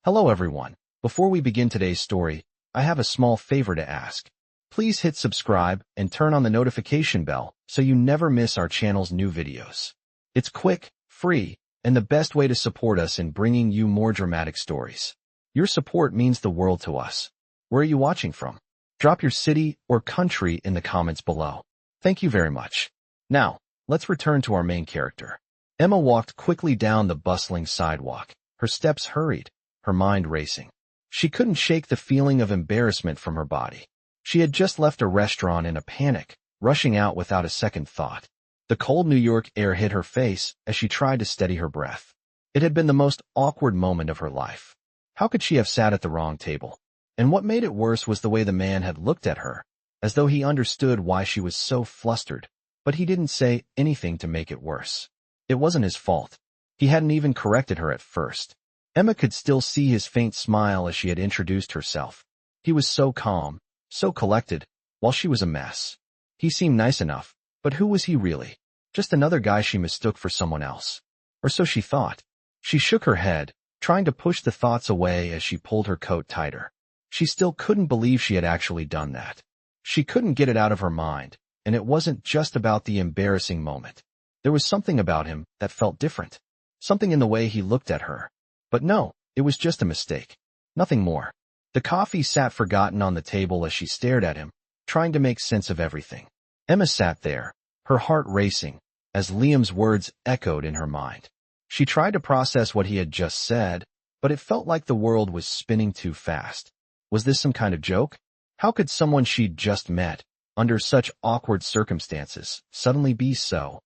Hello everyone. Before we begin today's story, I have a small favor to ask. Please hit subscribe and turn on the notification bell so you never miss our channel's new videos. It's quick, free, and the best way to support us in bringing you more dramatic stories. Your support means the world to us. Where are you watching from? Drop your city or country in the comments below. Thank you very much. Now, let's return to our main character. Emma walked quickly down the bustling sidewalk, her steps hurried, her mind racing. She couldn't shake the feeling of embarrassment from her body. She had just left a restaurant in a panic, rushing out without a second thought. The cold New York air hit her face as she tried to steady her breath. It had been the most awkward moment of her life. How could she have sat at the wrong table? And what made it worse was the way the man had looked at her, as though he understood why she was so flustered, but he didn't say anything to make it worse. It wasn't his fault. He hadn't even corrected her at first. Emma could still see his faint smile as she had introduced herself. He was so calm, so collected, while she was a mess. He seemed nice enough, but who was he really? Just another guy she mistook for someone else. Or so she thought. She shook her head, trying to push the thoughts away as she pulled her coat tighter. She still couldn't believe she had actually done that. She couldn't get it out of her mind, and it wasn't just about the embarrassing moment. There was something about him that felt different. Something in the way he looked at her. But no, it was just a mistake. Nothing more. The coffee sat forgotten on the table as she stared at him, trying to make sense of everything. Emma sat there, her heart racing, as Liam's words echoed in her mind. She tried to process what he had just said, but it felt like the world was spinning too fast. Was this some kind of joke? How could someone she'd just met, under such awkward circumstances, suddenly be so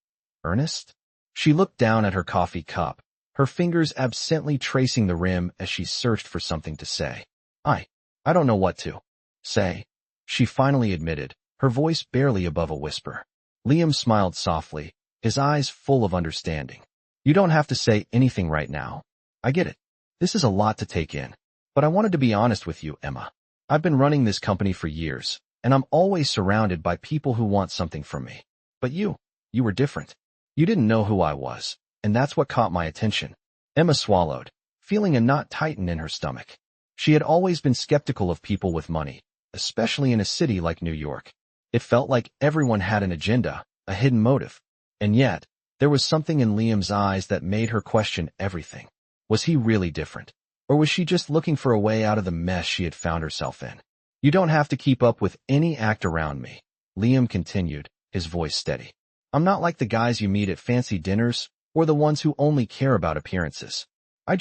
earnest? She looked down at her coffee cup, her fingers absently tracing the rim as she searched for something to say. I don't know what to say, she finally admitted, her voice barely above a whisper. Liam smiled softly, his eyes full of understanding. You don't have to say anything right now. I get it. This is a lot to take in. But I wanted to be honest with you, Emma. I've been running this company for years, and I'm always surrounded by people who want something from me. But you were different. You didn't know who I was, and that's what caught my attention. Emma swallowed, feeling a knot tighten in her stomach. She had always been skeptical of people with money, especially in a city like New York. It felt like everyone had an agenda, a hidden motive. And yet, there was something in Liam's eyes that made her question everything. Was he really different? Or was she just looking for a way out of the mess she had found herself in? You don't have to keep up with any act around me, Liam continued, his voice steady. I'm not like the guys you meet at fancy dinners, or the ones who only care about appearances. I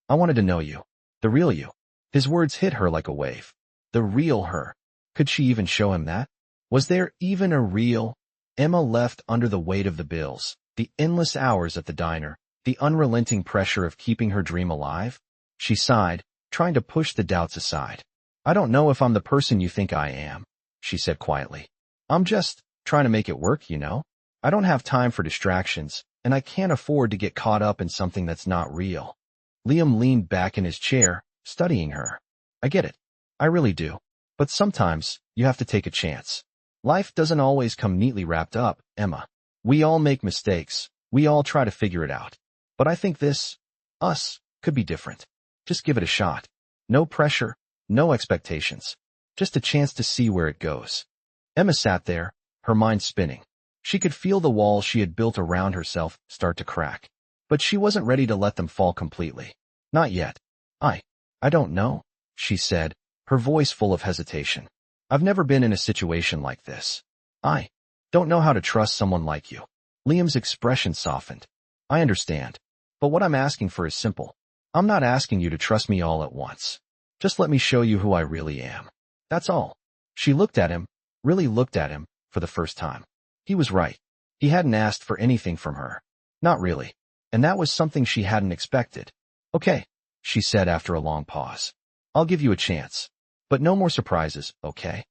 wanted to know you. The real you. His words hit her like a wave. The real her. Could she even show him that? Was there even a real Emma left under the weight of the bills, the endless hours at the diner, the unrelenting pressure of keeping her dream alive? She sighed, trying to push the doubts aside. I don't know if I'm the person you think I am, she said quietly. I'm just trying to make it work, you know? I don't have time for distractions, and I can't afford to get caught up in something that's not real. Liam leaned back in his chair, studying her. I get it. I really do. But sometimes, you have to take a chance. Life doesn't always come neatly wrapped up, Emma. We all make mistakes. We all try to figure it out. But I think us, could be different. Just give it a shot. No pressure, no expectations. Just a chance to see where it goes. Emma sat there, her mind spinning. She could feel the walls she had built around herself start to crack. But she wasn't ready to let them fall completely. Not yet. I don't know, she said, her voice full of hesitation. I've never been in a situation like this. I don't know how to trust someone like you. Liam's expression softened. I understand. But what I'm asking for is simple. I'm not asking you to trust me all at once. Just let me show you who I really am. That's all. She looked at him, really looked at him, for the first time. He was right. He hadn't asked for anything from her. Not really. And that was something she hadn't expected. Okay, she said after a long pause. I'll give you a chance. But no more surprises, okay?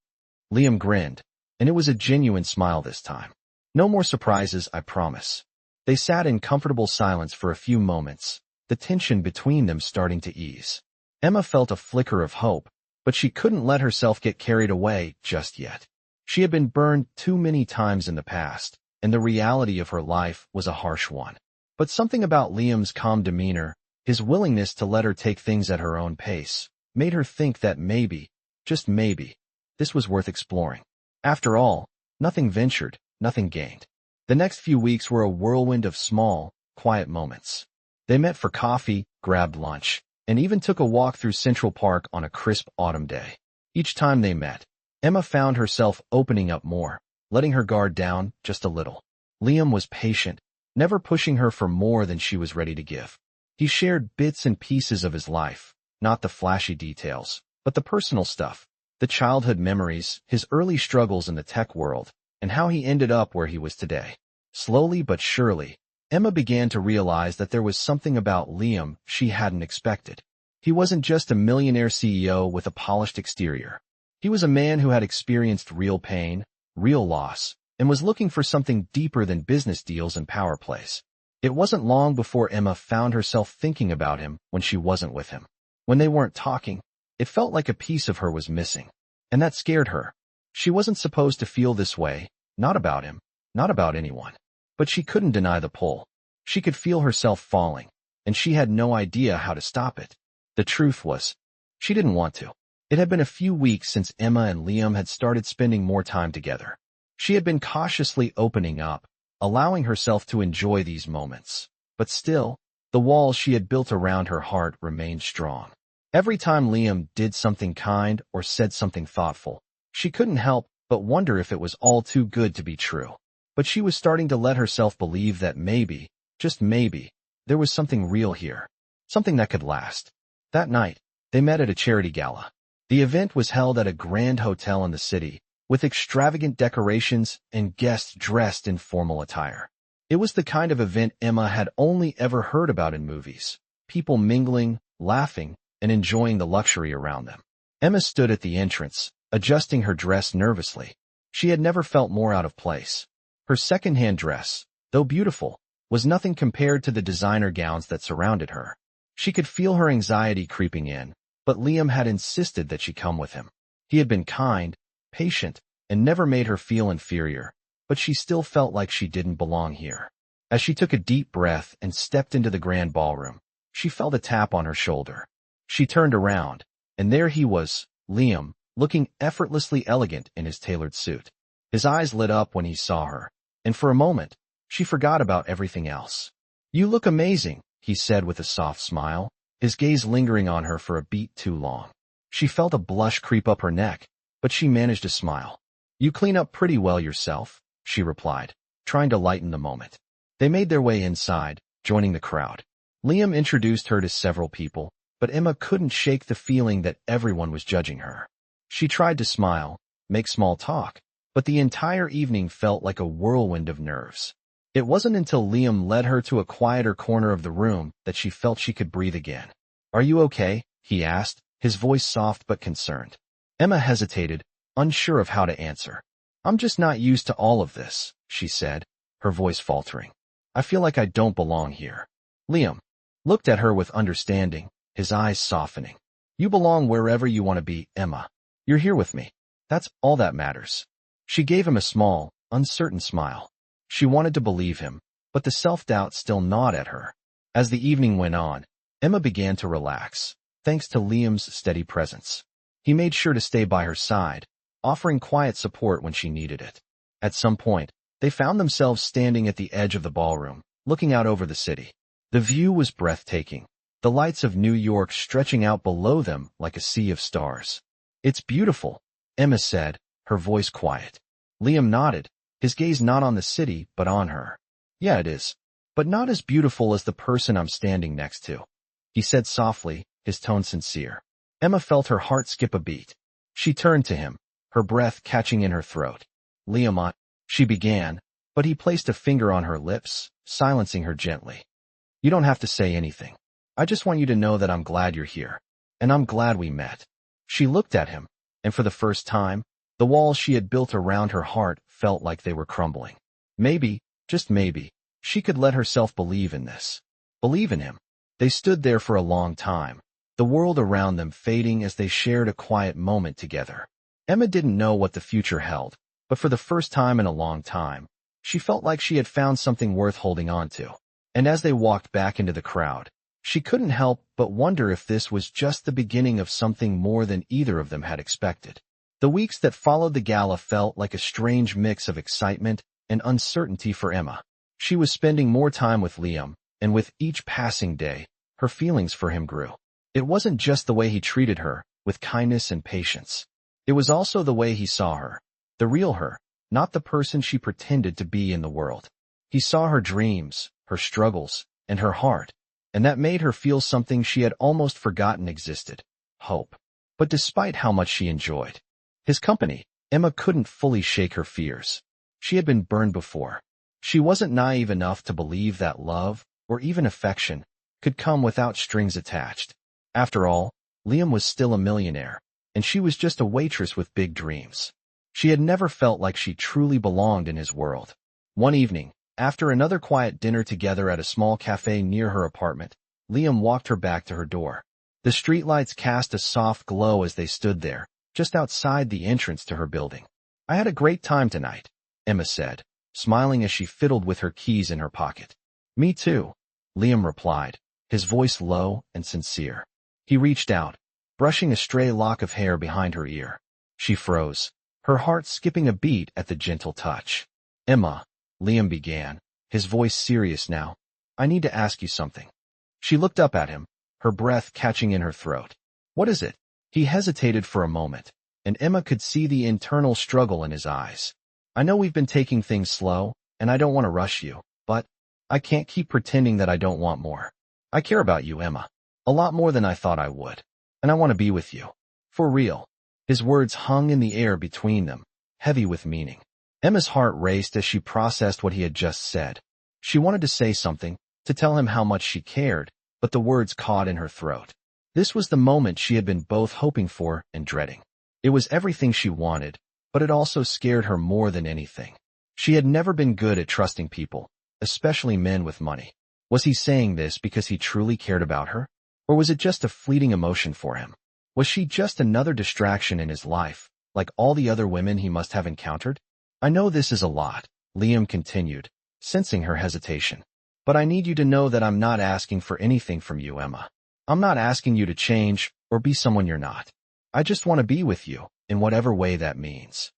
Liam grinned, and it was a genuine smile this time. No more surprises, I promise. They sat in comfortable silence for a few moments, the tension between them starting to ease. Emma felt a flicker of hope, but she couldn't let herself get carried away just yet. She had been burned too many times in the past, and the reality of her life was a harsh one. But something about Liam's calm demeanor, His willingness to let her take things at her own pace made her think that maybe, just maybe, this was worth exploring. After all, nothing ventured, nothing gained. The next few weeks were a whirlwind of small, quiet moments. They met for coffee, grabbed lunch, and even took a walk through Central Park on a crisp autumn day. Each time they met, Emma found herself opening up more, letting her guard down just a little. Liam was patient, never pushing her for more than she was ready to give. He shared bits and pieces of his life, not the flashy details, but the personal stuff, the childhood memories, his early struggles in the tech world, and how he ended up where he was today. Slowly but surely, Emma began to realize that there was something about Liam she hadn't expected. He wasn't just a millionaire CEO with a polished exterior. He was a man who had experienced real pain, real loss, and was looking for something deeper than business deals and power plays. It wasn't long before Emma found herself thinking about him when she wasn't with him. When they weren't talking, it felt like a piece of her was missing. And that scared her. She wasn't supposed to feel this way, not about him, not about anyone. But she couldn't deny the pull. She could feel herself falling, and she had no idea how to stop it. The truth was, she didn't want to. It had been a few weeks since Emma and Liam had started spending more time together. She had been cautiously opening up, allowing herself to enjoy these moments. But still, the walls she had built around her heart remained strong. Every time Liam did something kind or said something thoughtful, she couldn't help but wonder if it was all too good to be true. But she was starting to let herself believe that maybe, just maybe, there was something real here. Something that could last. That night, they met at a charity gala. The event was held at a grand hotel in the city, with extravagant decorations and guests dressed in formal attire. It was the kind of event Emma had only ever heard about in movies. People mingling, laughing, and enjoying the luxury around them. Emma stood at the entrance, adjusting her dress nervously. She had never felt more out of place. Her second-hand dress, though beautiful, was nothing compared to the designer gowns that surrounded her. She could feel her anxiety creeping in, but Liam had insisted that she come with him. He had been kind, patient, and never made her feel inferior, but she still felt like she didn't belong here. As she took a deep breath and stepped into the grand ballroom, she felt a tap on her shoulder. She turned around, and there he was, Liam, looking effortlessly elegant in his tailored suit. His eyes lit up when he saw her, and for a moment, she forgot about everything else. "You look amazing," he said with a soft smile, his gaze lingering on her for a beat too long. She felt a blush creep up her neck, but she managed to smile. "You clean up pretty well yourself," she replied, trying to lighten the moment. They made their way inside, joining the crowd. Liam introduced her to several people, but Emma couldn't shake the feeling that everyone was judging her. She tried to smile, make small talk, but the entire evening felt like a whirlwind of nerves. It wasn't until Liam led her to a quieter corner of the room that she felt she could breathe again. "Are you okay?" he asked, his voice soft but concerned. Emma hesitated, unsure of how to answer. "I'm just not used to all of this," she said, her voice faltering. "I feel like I don't belong here." Liam looked at her with understanding, his eyes softening. "You belong wherever you want to be, Emma. You're here with me. That's all that matters." She gave him a small, uncertain smile. She wanted to believe him, but the self-doubt still gnawed at her. As the evening went on, Emma began to relax, thanks to Liam's steady presence. He made sure to stay by her side, offering quiet support when she needed it. At some point, they found themselves standing at the edge of the ballroom, looking out over the city. The view was breathtaking, the lights of New York stretching out below them like a sea of stars. "It's beautiful," Emma said, her voice quiet. Liam nodded, his gaze not on the city but on her. "Yeah, it is. But not as beautiful as the person I'm standing next to," he said softly, his tone sincere. Emma felt her heart skip a beat. She turned to him, her breath catching in her throat. "Liam, she began, but he placed a finger on her lips, silencing her gently. "You don't have to say anything. I just want you to know that I'm glad you're here. And I'm glad we met." She looked at him, and for the first time, the walls she had built around her heart felt like they were crumbling. Maybe, just maybe, she could let herself believe in this. Believe in him. They stood there for a long time, the world around them fading as they shared a quiet moment together. Emma didn't know what the future held, but for the first time in a long time, she felt like she had found something worth holding on to. And as they walked back into the crowd, She couldn't help but wonder if this was just the beginning of something more than either of them had expected. The weeks that followed the gala felt like a strange mix of excitement and uncertainty for Emma. She was spending more time with Liam, and with each passing day, her feelings for him grew. It wasn't just the way he treated her, with kindness and patience. It was also the way he saw her, the real her, not the person she pretended to be in the world. He saw her dreams, her struggles, and her heart, and that made her feel something she had almost forgotten existed: hope. But despite how much she enjoyed his company, Emma couldn't fully shake her fears. She had been burned before. She wasn't naive enough to believe that love, or even affection, could come without strings attached. After all, Liam was still a millionaire, and she was just a waitress with big dreams. She had never felt like she truly belonged in his world. One evening, after another quiet dinner together at a small cafe near her apartment, Liam walked her back to her door. The streetlights cast a soft glow as they stood there, just outside the entrance to her building. "I had a great time tonight," Emma said, smiling as she fiddled with her keys in her pocket. "Me too," Liam replied, his voice low and sincere. He reached out, brushing a stray lock of hair behind her ear. She froze, her heart skipping a beat at the gentle touch. "Emma," Liam began, his voice serious now, "I need to ask you something." She looked up at him, her breath catching in her throat. "What is it?" He hesitated for a moment, and Emma could see the internal struggle in his eyes. "I know we've been taking things slow, and I don't want to rush you, but I can't keep pretending that I don't want more. I care about you, Emma, a lot more than I thought I would, and I want to be with you. For real." His words hung in the air between them, heavy with meaning. Emma's heart raced as she processed what he had just said. She wanted to say something, to tell him how much she cared, but the words caught in her throat. This was the moment she had been both hoping for and dreading. It was everything she wanted, but it also scared her more than anything. She had never been good at trusting people, especially men with money. Was he saying this because he truly cared about her? Or was it just a fleeting emotion for him? Was she just another distraction in his life, like all the other women he must have encountered? "I know this is a lot," Liam continued, sensing her hesitation. "But I need you to know that I'm not asking for anything from you, Emma. I'm not asking you to change or be someone you're not. I just want to be with you, in whatever way that means."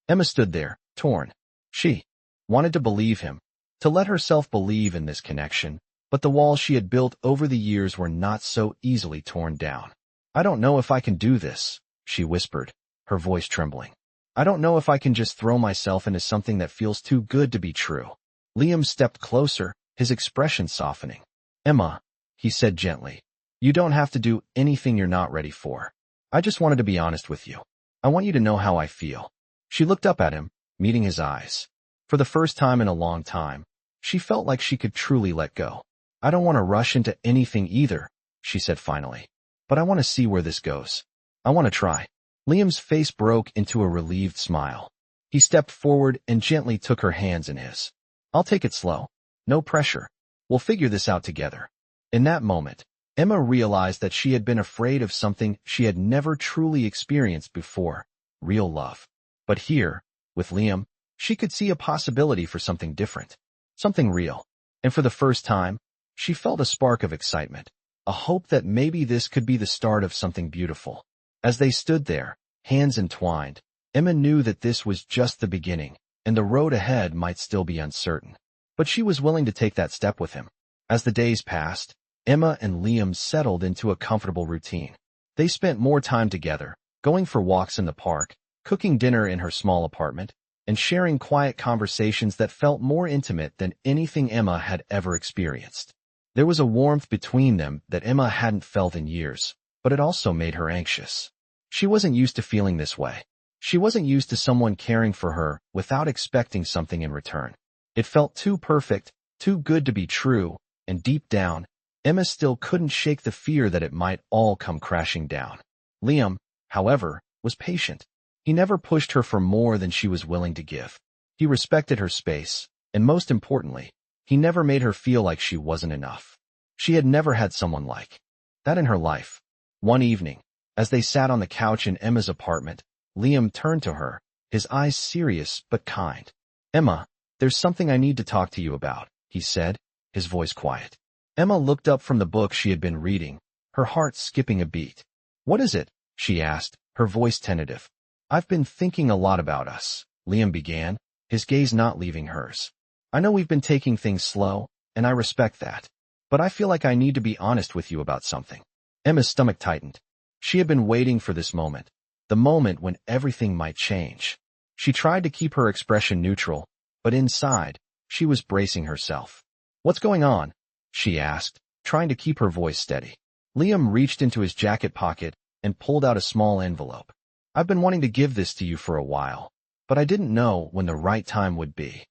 Emma stood there, torn. She wanted to believe him, to let herself believe in this connection, but the walls she had built over the years were not so easily torn down. "I don't know if I can do this," she whispered, her voice trembling. "I don't know if I can just throw myself into something that feels too good to be true." Liam stepped closer, his expression softening. "Emma," he said gently, "you don't have to do anything you're not ready for. I just wanted to be honest with you. I want you to know how I feel." She looked up at him, meeting his eyes. For the first time in a long time, she felt like she could truly let go. "I don't want to rush into anything either," she said finally. "But I want to see where this goes. I want to try." Liam's face broke into a relieved smile. He stepped forward and gently took her hands in his. "I'll take it slow. No pressure. We'll figure this out together." In that moment, Emma realized that she had been afraid of something she had never truly experienced before: real love. But here, with Liam, she could see a possibility for something different, something real. And for the first time, she felt a spark of excitement, a hope that maybe this could be the start of something beautiful. As they stood there, hands entwined, Emma knew that this was just the beginning, and the road ahead might still be uncertain. But she was willing to take that step with him. As the days passed, Emma and Liam settled into a comfortable routine. They spent more time together, going for walks in the park, cooking dinner in her small apartment, and sharing quiet conversations that felt more intimate than anything Emma had ever experienced. There was a warmth between them that Emma hadn't felt in years, but it also made her anxious. She wasn't used to feeling this way. She wasn't used to someone caring for her without expecting something in return. It felt too perfect, too good to be true, and deep down, Emma still couldn't shake the fear that it might all come crashing down. Liam, however, was patient. He never pushed her for more than she was willing to give. He respected her space, and most importantly, he never made her feel like she wasn't enough. She had never had someone like that in her life. One evening, as they sat on the couch in Emma's apartment, Liam turned to her, his eyes serious but kind. "Emma, there's something I need to talk to you about," he said, his voice quiet. Emma looked up from the book she had been reading, her heart skipping a beat. "What is it?" she asked, her voice tentative. "I've been thinking a lot about us," Liam began, his gaze not leaving hers. "I know we've been taking things slow, and I respect that. But I feel like I need to be honest with you about something." Emma's stomach tightened. She had been waiting for this moment, the moment when everything might change. She tried to keep her expression neutral, but inside, she was bracing herself. "What's going on?" she asked, trying to keep her voice steady. Liam reached into his jacket pocket and pulled out a small envelope. "I've been wanting to give this to you for a while, but I didn't know when the right time would be."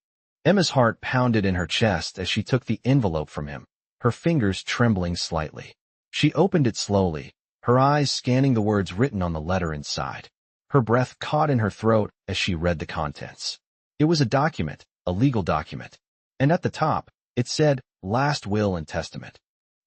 Emma's heart pounded in her chest as she took the envelope from him, her fingers trembling slightly. She opened it slowly, her eyes scanning the words written on the letter inside. Her breath caught in her throat as she read the contents. It was a document, a legal document. And at the top, it said, "Last Will and Testament."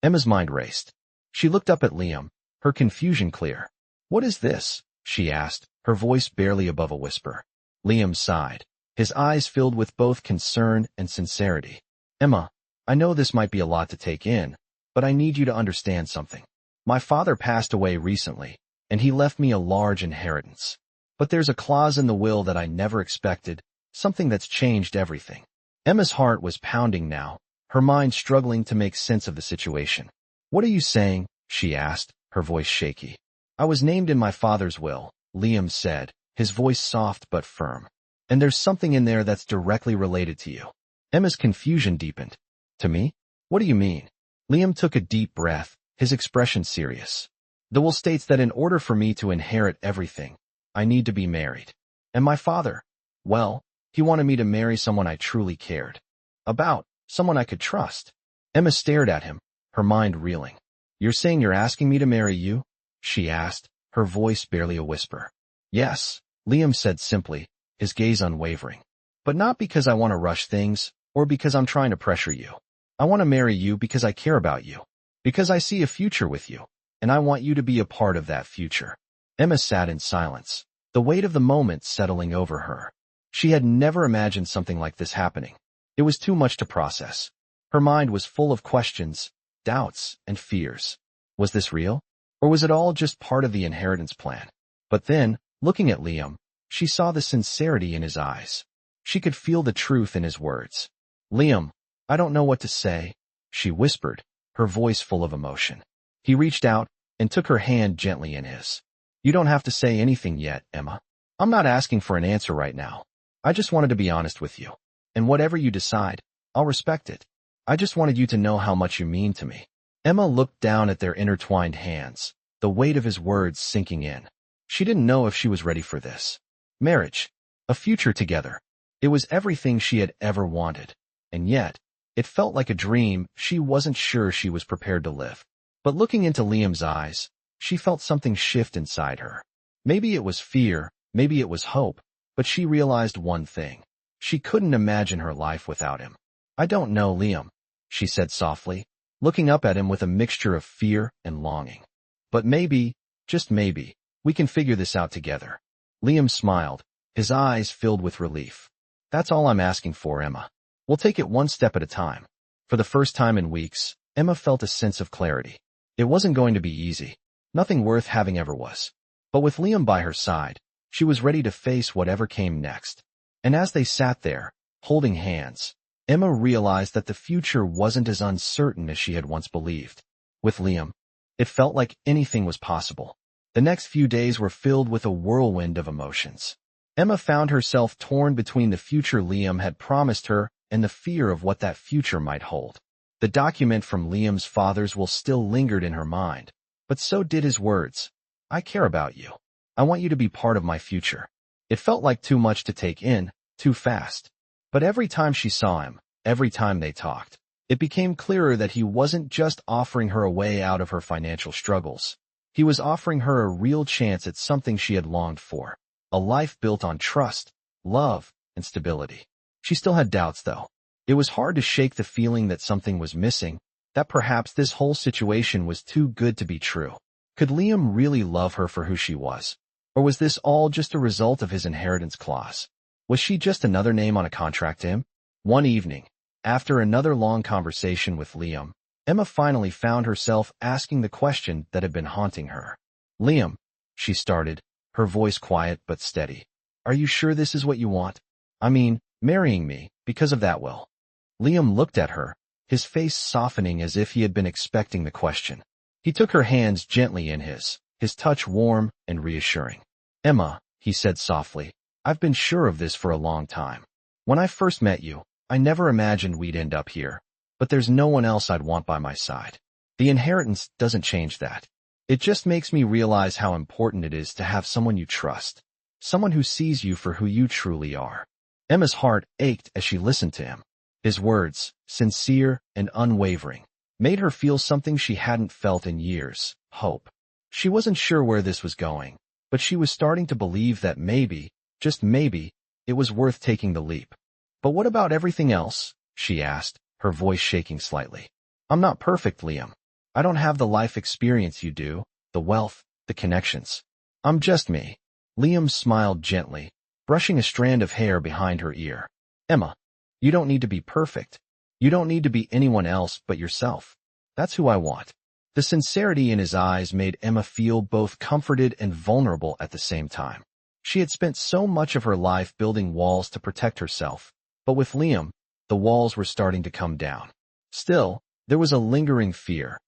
Emma's mind raced. She looked up at Liam, her confusion clear. "What is this?" she asked, her voice barely above a whisper. Liam sighed, his eyes filled with both concern and sincerity. "Emma, I know this might be a lot to take in, but I need you to understand something. My father passed away recently, and he left me a large inheritance. But there's a clause in the will that I never expected, something that's changed everything." Emma's heart was pounding now, her mind struggling to make sense of the situation. "What are you saying?" she asked, her voice shaky. "I was named in my father's will," Liam said, his voice soft but firm. "And there's something in there that's directly related to you." Emma's confusion deepened. "To me? What do you mean?" Liam took a deep breath, his expression serious. "The will states that in order for me to inherit everything, I need to be married. And my father, well, he wanted me to marry someone I truly cared about, someone I could trust." Emma stared at him, her mind reeling. "You're saying you're asking me to marry you?" she asked, her voice barely a whisper. "Yes," Liam said simply, his gaze unwavering. "But not because I want to rush things, or because I'm trying to pressure you. I want to marry you because I care about you, because I see a future with you, and I want you to be a part of that future." Emma sat in silence, the weight of the moment settling over her. She had never imagined something like this happening. It was too much to process. Her mind was full of questions, doubts, and fears. Was this real? Or was it all just part of the inheritance plan? But then, looking at Liam, she saw the sincerity in his eyes. She could feel the truth in his words. "Liam, I don't know what to say," she whispered, her voice full of emotion. He reached out and took her hand gently in his. "You don't have to say anything yet, Emma. I'm not asking for an answer right now. I just wanted to be honest with you. And whatever you decide, I'll respect it. I just wanted you to know how much you mean to me." Emma looked down at their intertwined hands, the weight of his words sinking in. She didn't know if she was ready for this. Marriage. A future together. It was everything she had ever wanted. And yet, it felt like a dream she wasn't sure she was prepared to live. But looking into Liam's eyes, she felt something shift inside her. Maybe it was fear, maybe it was hope, but she realized one thing. She couldn't imagine her life without him. "I don't know, Liam," she said softly, looking up at him with a mixture of fear and longing. "But maybe, just maybe, we can figure this out together." Liam smiled, his eyes filled with relief. "That's all I'm asking for, Emma. We'll take it one step at a time." For the first time in weeks, Emma felt a sense of clarity. It wasn't going to be easy. Nothing worth having ever was. But with Liam by her side, she was ready to face whatever came next. And as they sat there, holding hands, Emma realized that the future wasn't as uncertain as she had once believed. With Liam, it felt like anything was possible. The next few days were filled with a whirlwind of emotions. Emma found herself torn between the future Liam had promised her and the fear of what that future might hold. The document from Liam's father's will still lingered in her mind, but so did his words. "I care about you. I want you to be part of my future." It felt like too much to take in, too fast. But every time she saw him, every time they talked, it became clearer that he wasn't just offering her a way out of her financial struggles. He was offering her a real chance at something she had longed for, a life built on trust, love, and stability. She still had doubts, though. It was hard to shake the feeling that something was missing, that perhaps this whole situation was too good to be true. Could Liam really love her for who she was? Or was this all just a result of his inheritance clause? Was she just another name on a contract to him? One evening, after another long conversation with Liam, Emma finally found herself asking the question that had been haunting her. "Liam," she started, her voice quiet but steady. "Are you sure this is what you want? I mean, marrying me, because of that will." Liam looked at her, his face softening as if he had been expecting the question. He took her hands gently in his touch warm and reassuring. "Emma," he said softly, "I've been sure of this for a long time. When I first met you, I never imagined we'd end up here. But there's no one else I'd want by my side. The inheritance doesn't change that. It just makes me realize how important it is to have someone you trust, someone who sees you for who you truly are." Emma's heart ached as she listened to him. His words, sincere and unwavering, made her feel something she hadn't felt in years: hope. She wasn't sure where this was going, but she was starting to believe that maybe, just maybe, it was worth taking the leap. "But what about everything else?" she asked, her voice shaking slightly. "I'm not perfect, Liam. I don't have the life experience you do, the wealth, the connections. I'm just me." Liam smiled gently, brushing a strand of hair behind her ear. "Emma, you don't need to be perfect. You don't need to be anyone else but yourself. That's who I want." The sincerity in his eyes made Emma feel both comforted and vulnerable at the same time. She had spent so much of her life building walls to protect herself, but with Liam, the walls were starting to come down. Still, there was a lingering fear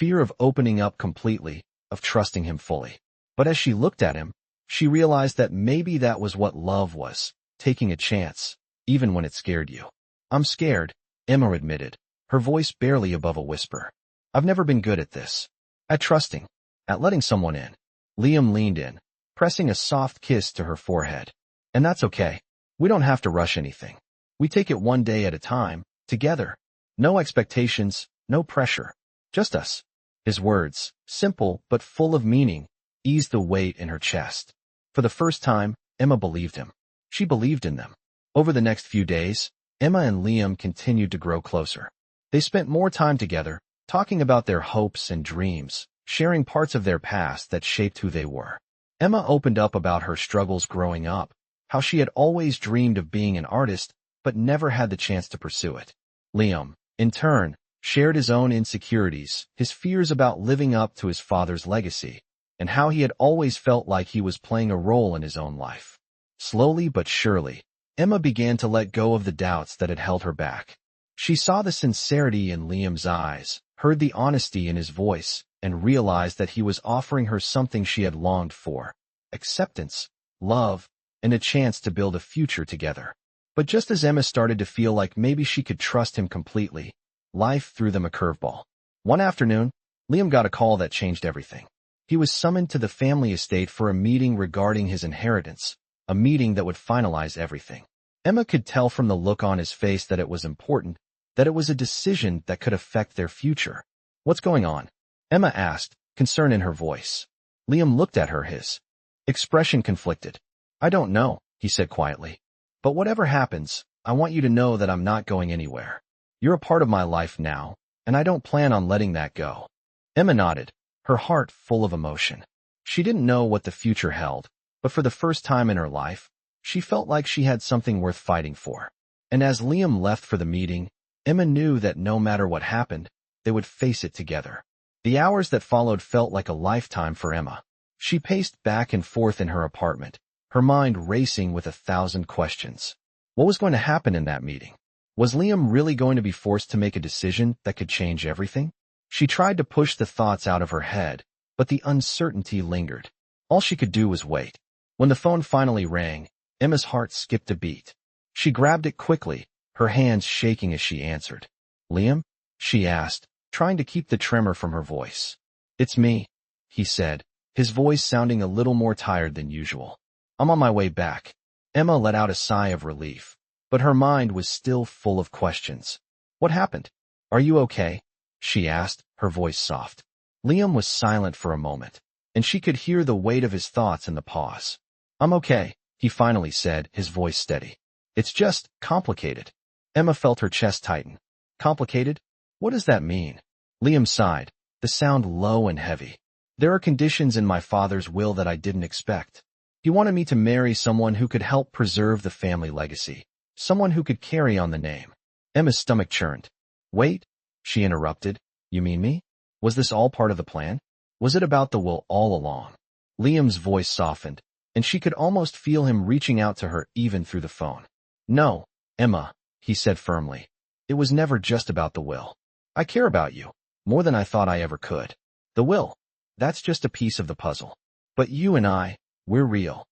of opening up completely, of trusting him fully. But as she looked at him, she realized that maybe that was what love was, taking a chance, even when it scared you. "I'm scared," Emma admitted, her voice barely above a whisper. "I've never been good at this. At trusting, at letting someone in." Liam leaned in, pressing a soft kiss to her forehead. "And that's okay. We don't have to rush anything. We take it one day at a time, together. No expectations, no pressure. Just us." His words, simple but full of meaning, eased the weight in her chest. For the first time, Emma believed him. She believed in them. Over the next few days, Emma and Liam continued to grow closer. They spent more time together, talking about their hopes and dreams, sharing parts of their past that shaped who they were. Emma opened up about her struggles growing up, how she had always dreamed of being an artist, but never had the chance to pursue it. Liam, in turn, shared his own insecurities, his fears about living up to his father's legacy, and how he had always felt like he was playing a role in his own life. Slowly but surely, Emma began to let go of the doubts that had held her back. She saw the sincerity in Liam's eyes, heard the honesty in his voice, and realized that he was offering her something she had longed for: acceptance, love, and a chance to build a future together. But just as Emma started to feel like maybe she could trust him completely, life threw them a curveball. One afternoon, Liam got a call that changed everything. He was summoned to the family estate for a meeting regarding his inheritance, a meeting that would finalize everything. Emma could tell from the look on his face that it was important, that it was a decision that could affect their future. "What's going on?" Emma asked, concern in her voice. Liam looked at her, his expression conflicted. "I don't know," he said quietly. "But whatever happens, I want you to know that I'm not going anywhere. You're a part of my life now, and I don't plan on letting that go." Emma nodded, her heart full of emotion. She didn't know what the future held, but for the first time in her life, she felt like she had something worth fighting for. And as Liam left for the meeting, Emma knew that no matter what happened, they would face it together. The hours that followed felt like a lifetime for Emma. She paced back and forth in her apartment, her mind racing with 1,000 questions. What was going to happen in that meeting? Was Liam really going to be forced to make a decision that could change everything? She tried to push the thoughts out of her head, but the uncertainty lingered. All she could do was wait. When the phone finally rang, Emma's heart skipped a beat. She grabbed it quickly, her hands shaking as she answered. "Liam?" she asked, trying to keep the tremor from her voice. "It's me," he said, his voice sounding a little more tired than usual. "I'm on my way back." Emma let out a sigh of relief, but her mind was still full of questions. "What happened? Are you okay?" she asked, her voice soft. Liam was silent for a moment, and she could hear the weight of his thoughts in the pause. "I'm okay," he finally said, his voice steady. "It's just complicated." Emma felt her chest tighten. "Complicated? What does that mean?" Liam sighed, the sound low and heavy. "There are conditions in my father's will that I didn't expect. He wanted me to marry someone who could help preserve the family legacy, someone who could carry on the name." Emma's stomach churned. "Wait," she interrupted. You mean me? Was this all part of the plan? Was it about the will all along? Liam's voice softened, and she could almost feel him reaching out to her even through the phone. No, Emma, he said firmly. It was never just about the will. I care about you, more than I thought I ever could. The will, that's just a piece of the puzzle. But you and I, we're real.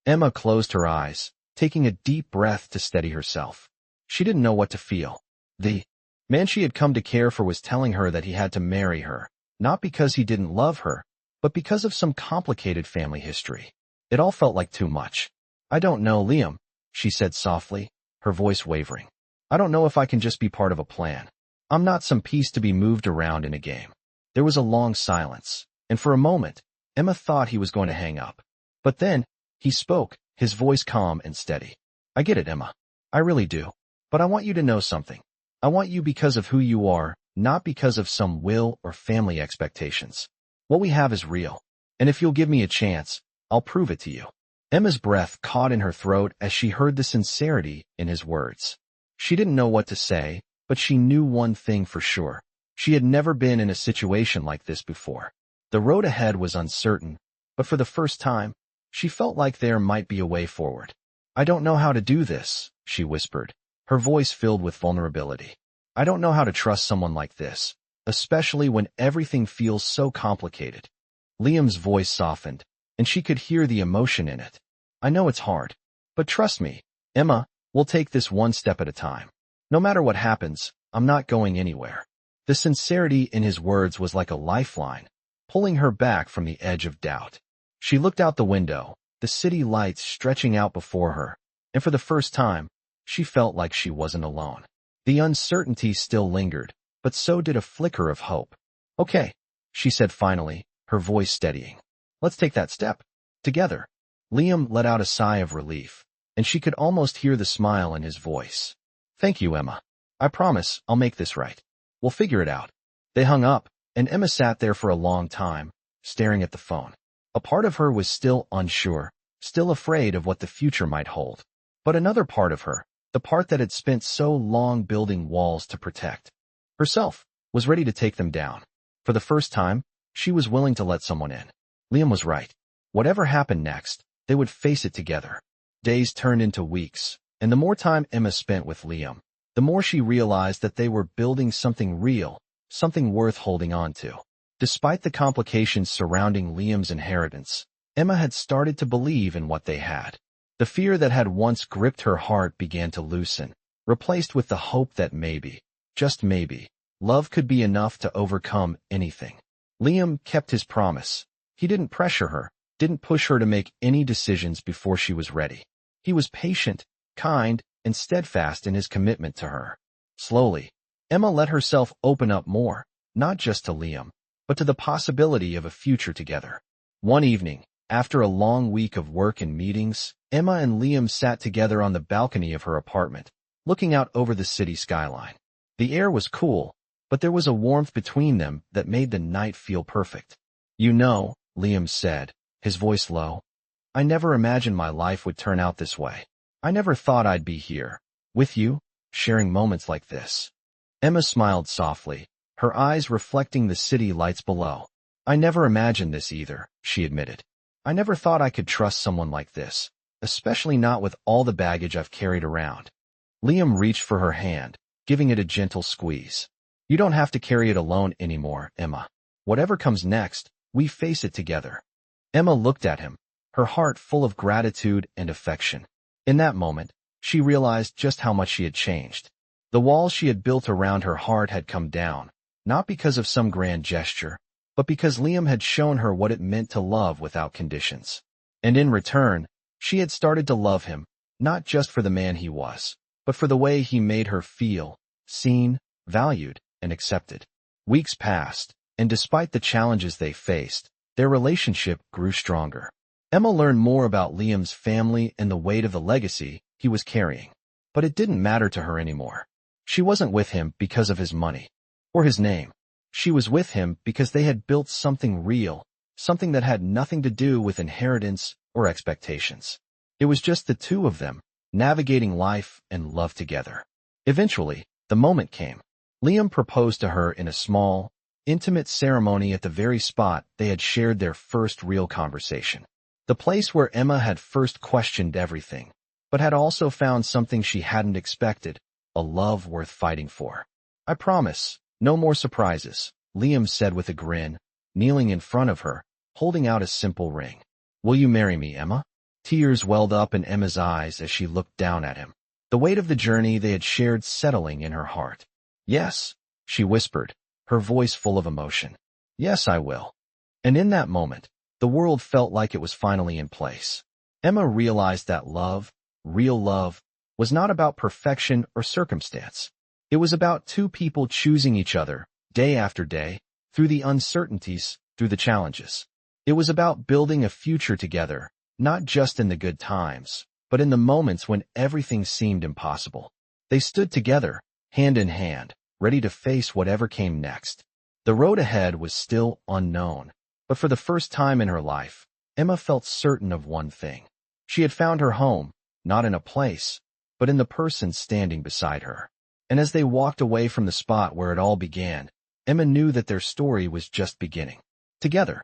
Emma closed her eyes, taking a deep breath to steady herself. She didn't know what to feel. The man she had come to care for was telling her that he had to marry her, not because he didn't love her, but because of some complicated family history. It all felt like too much. I don't know, Liam, she said softly, her voice wavering. I don't know if I can just be part of a plan. I'm not some piece to be moved around in a game. There was a long silence, and for a moment, Emma thought he was going to hang up. But then, he spoke, his voice calm and steady. I get it, Emma. I really do. But I want you to know something. I want you because of who you are, not because of some will or family expectations. What we have is real. And if you'll give me a chance, I'll prove it to you. Emma's breath caught in her throat as she heard the sincerity in his words. She didn't know what to say, but she knew one thing for sure. She had never been in a situation like this before. The road ahead was uncertain, but for the first time, she felt like there might be a way forward. I don't know how to do this, she whispered, her voice filled with vulnerability. I don't know how to trust someone like this, especially when everything feels so complicated. Liam's voice softened, and she could hear the emotion in it. I know it's hard, but trust me, Emma, we'll take this one step at a time. No matter what happens, I'm not going anywhere. The sincerity in his words was like a lifeline, pulling her back from the edge of doubt. She looked out the window, the city lights stretching out before her, and for the first time, she felt like she wasn't alone. The uncertainty still lingered, but so did a flicker of hope. Okay, she said finally, her voice steadying. Let's take that step. Together. Liam let out a sigh of relief, and she could almost hear the smile in his voice. Thank you, Emma. I promise I'll make this right. We'll figure it out. They hung up, and Emma sat there for a long time, staring at the phone. A part of her was still unsure, still afraid of what the future might hold. But another part of her, the part that had spent so long building walls to protect herself, was ready to take them down. For the first time, she was willing to let someone in. Liam was right. Whatever happened next, they would face it together. Days turned into weeks, and the more time Emma spent with Liam, the more she realized that they were building something real, something worth holding on to. Despite the complications surrounding Liam's inheritance, Emma had started to believe in what they had. The fear that had once gripped her heart began to loosen, replaced with the hope that maybe, just maybe, love could be enough to overcome anything. Liam kept his promise. He didn't pressure her, didn't push her to make any decisions before she was ready. He was patient, kind, and steadfast in his commitment to her. Slowly, Emma let herself open up more, not just to Liam, but to the possibility of a future together. One evening, after a long week of work and meetings, Emma and Liam sat together on the balcony of her apartment, looking out over the city skyline. The air was cool, but there was a warmth between them that made the night feel perfect. You know, Liam said, his voice low, I never imagined my life would turn out this way. I never thought I'd be here, with you, sharing moments like this. Emma smiled softly, her eyes reflecting the city lights below. I never imagined this either, she admitted. I never thought I could trust someone like this, especially not with all the baggage I've carried around. Liam reached for her hand, giving it a gentle squeeze. You don't have to carry it alone anymore, Emma. Whatever comes next, we face it together. Emma looked at him, her heart full of gratitude and affection. In that moment, she realized just how much she had changed. The walls she had built around her heart had come down, not because of some grand gesture, but because Liam had shown her what it meant to love without conditions. And in return, she had started to love him, not just for the man he was, but for the way he made her feel, seen, valued, and accepted. Weeks passed, and despite the challenges they faced, their relationship grew stronger. Emma learned more about Liam's family and the weight of the legacy he was carrying. But it didn't matter to her anymore. She wasn't with him because of his money or his name. She was with him because they had built something real, something that had nothing to do with inheritance or expectations. It was just the two of them, navigating life and love together. Eventually, the moment came. Liam proposed to her in a small, intimate ceremony at the very spot they had shared their first real conversation. The place where Emma had first questioned everything, but had also found something she hadn't expected, a love worth fighting for. "I promise, no more surprises," Liam said with a grin, kneeling in front of her, holding out a simple ring. "Will you marry me, Emma?" Tears welled up in Emma's eyes as she looked down at him, the weight of the journey they had shared settling in her heart. "Yes," she whispered, her voice full of emotion. "Yes, I will." And in that moment, the world felt like it was finally in place. Emma realized that love, real love, was not about perfection or circumstance. It was about two people choosing each other, day after day, through the uncertainties, through the challenges. It was about building a future together, not just in the good times, but in the moments when everything seemed impossible. They stood together, hand in hand, ready to face whatever came next. The road ahead was still unknown, but for the first time in her life, Emma felt certain of one thing. She had found her home, not in a place, but in the person standing beside her. And as they walked away from the spot where it all began, Emma knew that their story was just beginning. Together,